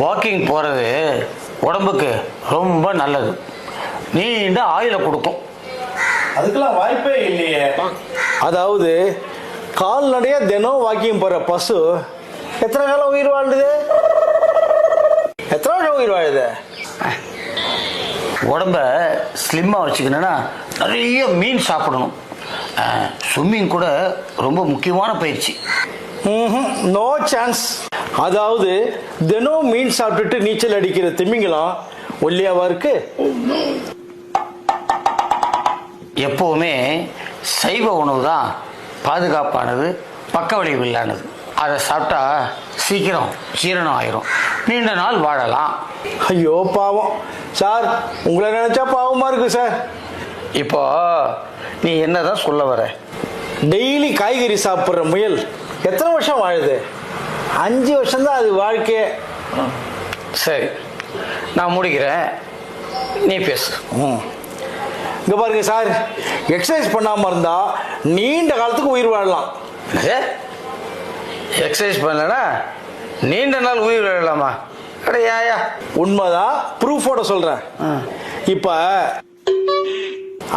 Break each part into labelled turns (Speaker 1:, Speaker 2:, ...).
Speaker 1: Walking போகிறது உடம்புக்கு ரொம்ப நல்லது, நீண்ட ஆயுளை கொடுக்கும்.
Speaker 2: அதுக்கெல்லாம் வாய்ப்பே இல்லையே.
Speaker 3: அதாவது கால்நடையா தினம் வாக்கிங் போற பசு எத்தனை காலம் உயிர் வாழுது? எத்தனை வருஷம் உயிர் வாழுது?
Speaker 1: உடம்ப ஸ்லிம்மாக வச்சுக்கணுன்னா நிறைய மீன் சாப்பிடணும். ஸ்விம்மிங் கூட ரொம்ப முக்கியமான பயிற்சி.
Speaker 3: No chance. அதாவது தினம் மீன் சாப்பிட்டுட்டு நீச்சல் அடிக்கிற திமிங்கலம் ஒல்லியாவா இருக்கு?
Speaker 1: எப்போவுமே சைவ உணவு தான் பாதுகாப்பானது, பக்க விளைவு இல்லானது. அதை சாப்பிட்டா சீக்கிரம் ஜீரணம் ஆயிரும், நீண்ட நாள் வாழலாம்.
Speaker 3: ஐயோ பாவம் சார், உங்களை நினைச்சா பாவமா இருக்கு சார்.
Speaker 1: இப்போ நீ என்னதான் சொல்ல வர?
Speaker 3: டெய்லி காய்கறி சாப்பிட்ற முயல் எத்தனை வருஷம் வாழுது? 5 வருஷம் தான் அது வாழ்க்கை.
Speaker 1: சரி, நான் முடிக்கிறேன், நீ பேசு.
Speaker 3: இங்க பாருங்க சார், எக்ஸசைஸ் பண்ணாம இருந்தா நீண்ட காலத்துக்கு உயிர் வாழலாம்.
Speaker 1: எக்ஸசைஸ் பண்ணலன்னா நீண்ட நாள் உயிர் வாழலாமா? அடையா,
Speaker 3: உண்மைதான், ப்ரூஃபோட சொல்றேன். இப்ப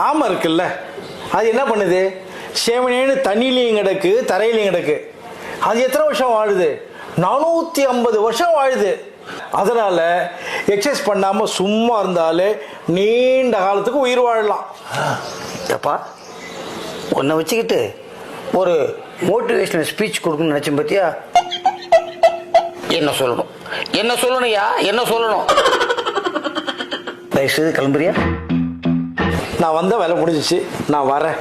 Speaker 3: ஆமை இருக்குல்ல, அது என்ன பண்ணுது? சேவனேன்னு தண்ணிலையும் கிடக்கு, தரையிலையும் கிடக்கு. அது எத்தனை வருஷம் வாழுது? 450 வருஷம் வாழுது. அதனால எக்ஸசைஸ் பண்ணாம சும்மா இருந்தாலே நீண்ட காலத்துக்கு உயிர் வாழலாம்.
Speaker 1: அப்பா, உன்னை வச்சுக்கிட்டு ஒரு மோட்டிவேஷனல் ஸ்பீச் கொடுக்கணும்னு நினைச்சேன் பத்தியா? என்ன சொல்லணும், என்ன சொல்லணும்யா, என்ன சொல்லணும்? தயவுசெய்து கிளம்புறியா?
Speaker 3: நான் வந்த வேலை முடிஞ்சிச்சு, நான் வரேன்.